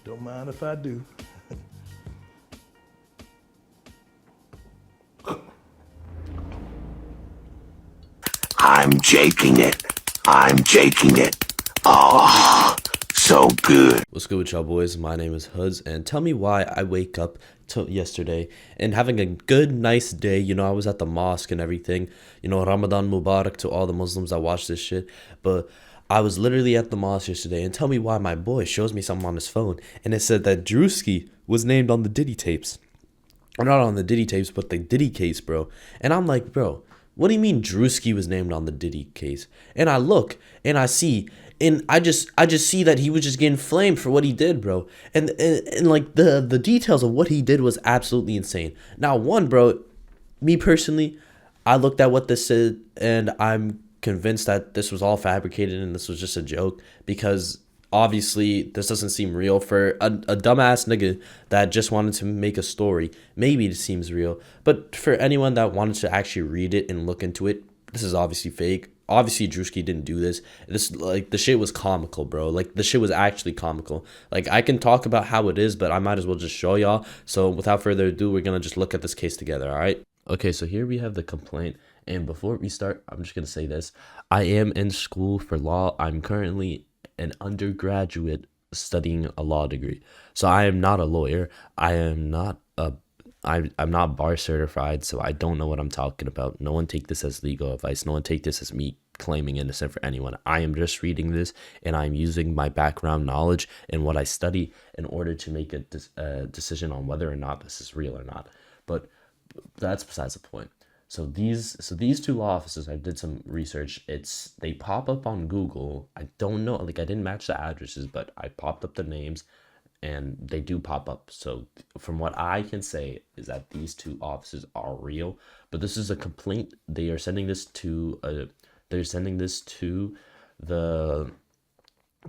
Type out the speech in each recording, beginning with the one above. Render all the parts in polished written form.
Don't mind if I do. I'm jaking it. I'm jaking it. Oh, so good. What's good with y'all boys? My name is Huz, and tell me why I wake up to yesterday and having a good, nice day. You know, I was at the mosque and everything. You know, Ramadan Mubarak to all the Muslims that watch this shit. But I was literally at the mosque yesterday, and tell me why my boy shows me something on his phone, and it said that Druski was named on the Diddy tapes. Or not on the Diddy tapes, but the Diddy case, bro. And I'm like, bro, what do you mean Druski was named on the Diddy case? And I look and I see, and I just see that he was just getting flamed for what he did, bro. And like the details of what he did was absolutely insane. Now, one, bro, me personally, I looked at what this said and I'm convinced that this was all fabricated and this was just a joke because obviously this doesn't seem real for a dumbass nigga that just wanted to make a story. Maybe it seems real, but for anyone that wanted to actually read it and look into it, this is obviously fake. Obviously Drewski didn't do this. This, like, the shit was comical, bro. Like, the shit was actually comical. Like, I can talk about how it is, but I might as well just show y'all. So without further ado, we're gonna just look at this case together. All right. Okay, so here we have the complaint. And before we start, I'm just going to say this. I am in school for law. I'm currently an undergraduate studying a law degree. So I am not a lawyer. I'm not bar certified, so I don't know what I'm talking about. No one take this as legal advice. No one take this as me claiming innocent for anyone. I am just reading this and I'm using my background knowledge and what I study in order to make a decision on whether or not this is real or not. But that's besides the point. So these two law offices, I did some research. They pop up on Google. I don't know, like I didn't match the addresses, but I popped up the names and they do pop up. So from what I can say is that these two offices are real, but this is a complaint. They're sending this to the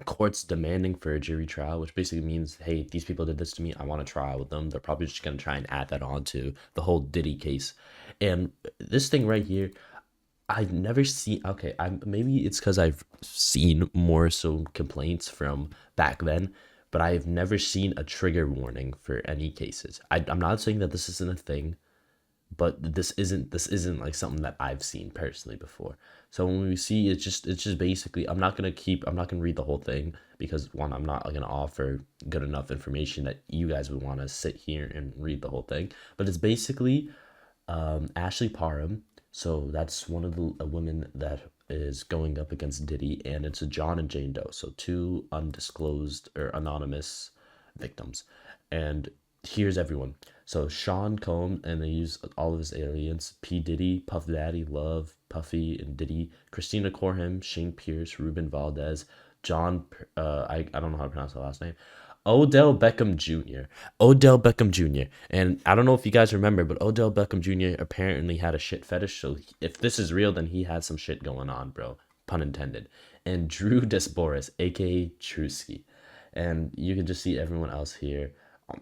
courts demanding for a jury trial, which basically means, hey, these people did this to me. I want a trial with them. They're probably just gonna try and add that on to the whole Diddy case. And this thing right here, I've never seen. Okay, I maybe it's because I've seen more so complaints from back then, but I have never seen a trigger warning for any cases. I'm not saying that this isn't a thing, but this isn't like something that I've seen personally before. So when we see it's just basically, I'm not gonna read the whole thing because one, I'm not gonna offer good enough information that you guys would want to sit here and read the whole thing. But it's basically Ashley Parham. So that's one of the women that is going up against Diddy, and it's a John and Jane Doe. So two undisclosed or anonymous victims. And here's everyone. So Sean Combs, and they use all of his aliens: P. Diddy, Puff Daddy, Love, Puffy, and Diddy, Christina Corham, Shane Pierce, Ruben Valdez, John, I don't know how to pronounce the last name, Odell Beckham Jr. Odell Beckham Jr. And I don't know if you guys remember, but Odell Beckham Jr. apparently had a shit fetish. So if this is real, then he had some shit going on, bro. Pun intended. And Drew Desboris, aka Druski. And you can just see everyone else here.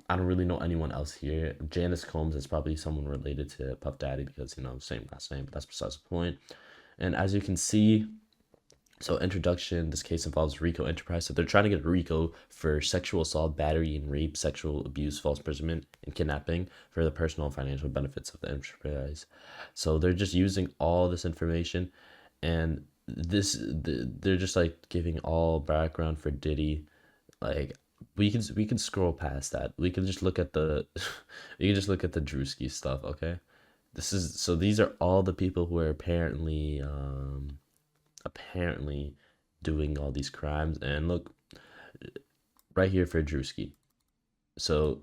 I don't really know anyone else here. Janice Combs is probably someone related to Puff Daddy because, same last name, but that's besides the point. And as you can see, so introduction, this case involves RICO Enterprise. So they're trying to get RICO for sexual assault, battery, and rape, sexual abuse, false imprisonment, and kidnapping for the personal and financial benefits of the enterprise. So they're just using all this information, and they're just like giving all background for Diddy. Like, we can scroll past that. We can just look at the we can just look at the Drewski stuff, okay? These are all the people who are apparently doing all these crimes. And look right here for Drewski. So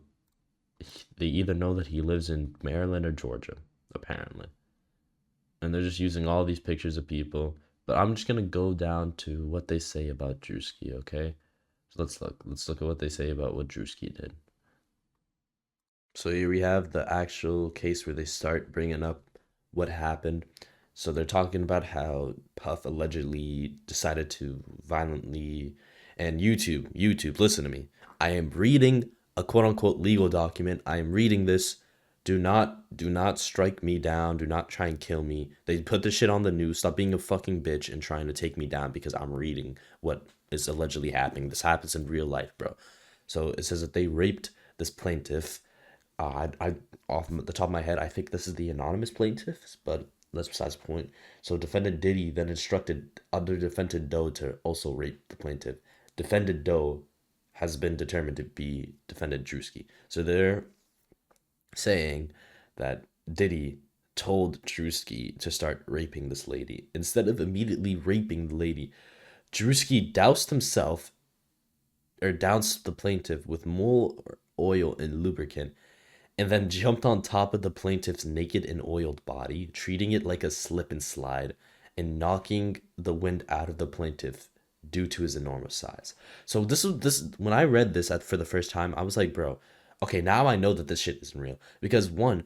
they either know that he lives in Maryland or Georgia, apparently. And they're just using all these pictures of people. But I'm just gonna go down to what they say about Drewski, okay? So let's look at what they say about what Druski did. So here we have the actual case where they start bringing up what happened. So they're talking about how Puff allegedly decided to violently, and YouTube, listen to me. I am reading a quote unquote legal document. I am reading this. Do not strike me down. Do not try and kill me. They put this shit on the news. Stop being a fucking bitch and trying to take me down because I'm reading what is allegedly happening. This happens in real life, bro. So it says that they raped this plaintiff. I off the top of my head, I think this is the anonymous plaintiffs, but that's besides the point. So defendant Diddy then instructed other defendant Doe to also rape the plaintiff. Defendant Doe has been determined to be defendant Druski. So they're saying that Diddy told Druski to start raping this lady. Instead of immediately raping the lady, Druski doused himself or doused the plaintiff with more oil and lubricant and then jumped on top of the plaintiff's naked and oiled body, treating it like a slip and slide and knocking the wind out of the plaintiff due to his enormous size. So this when I read this for the first time, I was like, bro, okay, now I know that this shit isn't real because one,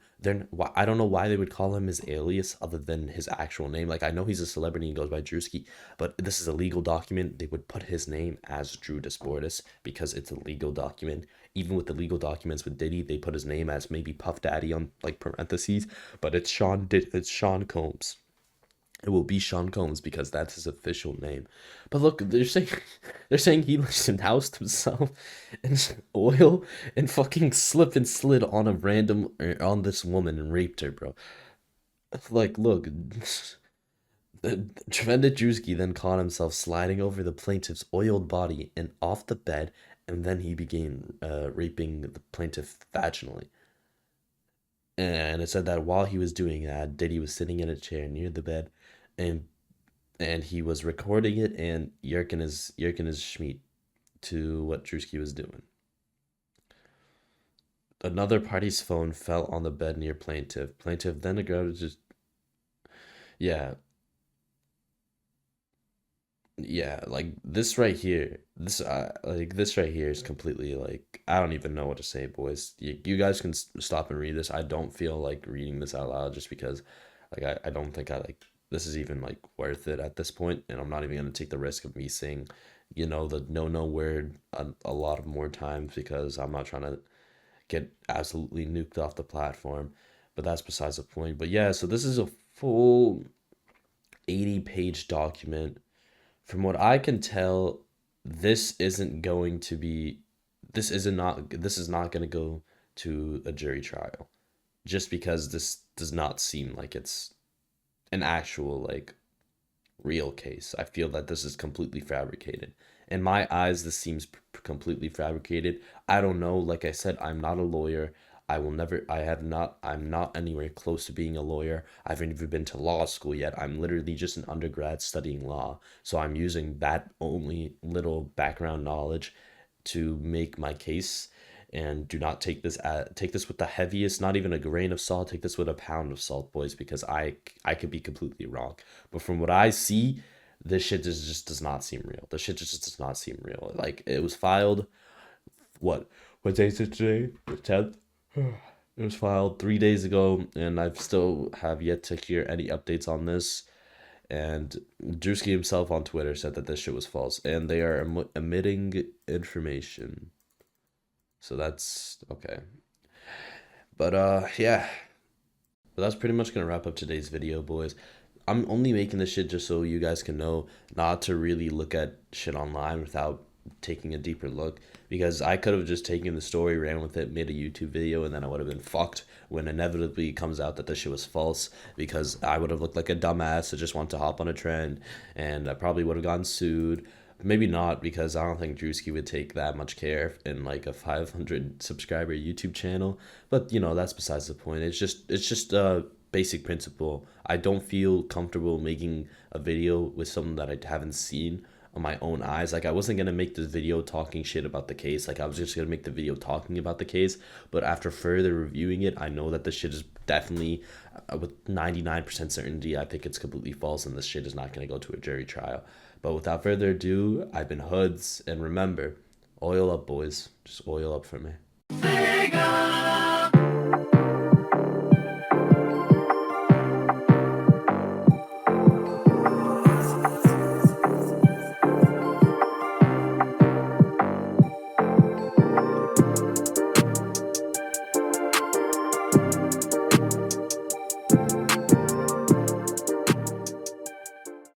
I don't know why they would call him his alias other than his actual name. Like I know he's a celebrity and goes by Druski, but this is a legal document. They would put his name as Drew Desportis because it's a legal document. Even with the legal documents with Diddy, they put his name as maybe Puff Daddy on like parentheses, but it's Sean Combs. It will be Sean Combs because that's his official name. But look, they're saying he doused himself in oil and fucking slipped and slid on a random on this woman and raped her, bro. Like, look, the defendant Drewski then caught himself sliding over the plaintiff's oiled body and off the bed, and then he began raping the plaintiff vaginally. And it said that while he was doing that, Diddy was sitting in a chair near the bed, and he was recording it and yerking his schmeat to what Drewski was doing. Another party's phone fell on the bed near plaintiff. Plaintiff then agreed to just yeah, yeah, like this right here, this right here is completely like I don't even know what to say, boys. You guys can stop and read this. I don't feel like reading this out loud just because like I don't think I like this is even like worth it at this point, and I'm not even gonna take the risk of me saying, the no word a lot of more times because I'm not trying to get absolutely nuked off the platform. But that's besides the point. But yeah, so this is a full 80-page document. From what I can tell, this isn't going to be this is not going to go to a jury trial just because this does not seem like it's an actual like real case. I feel that this is completely fabricated. In my eyes, this seems completely fabricated. I don't know. Like I said, I'm not a lawyer. I will never, I have not, I'm not anywhere close to being a lawyer. I haven't even been to law school yet. I'm literally just an undergrad studying law. So I'm using that only little background knowledge to make my case. And do not take this with the heaviest, not even a grain of salt. Take this with a pound of salt, boys, because I could be completely wrong. But from what I see, this shit just does not seem real. This shit just does not seem real. Like it was filed. What day is it today? The 10th. It was filed 3 days ago, and I still have yet to hear any updates on this. And Druski himself on Twitter said that this shit was false, and they are omitting information. So that's okay. But yeah. But that's pretty much gonna wrap up today's video, boys. I'm only making this shit just so you guys can know not to really look at shit online without taking a deeper look, because I could have just taken the story, ran with it, made a YouTube video, and then I would have been fucked when inevitably it comes out that this shit was false, because I would have looked like a dumbass that just wanted to hop on a trend, and I probably would have gotten sued. Maybe not, because I don't think Druski would take that much care in like a 500 subscriber YouTube channel. But that's besides the point. It's just a basic principle. I don't feel comfortable making a video with someone that I haven't seen on my own eyes. Like I wasn't gonna make this video talking shit about the case. Like I was just gonna make the video talking about the case. But after further reviewing it, I know that this shit is definitely, with 99% certainty, I think it's completely false, and this shit is not gonna go to a jury trial. But without further ado, I've been Hoods, and remember, oil up, boys. Just oil up for me.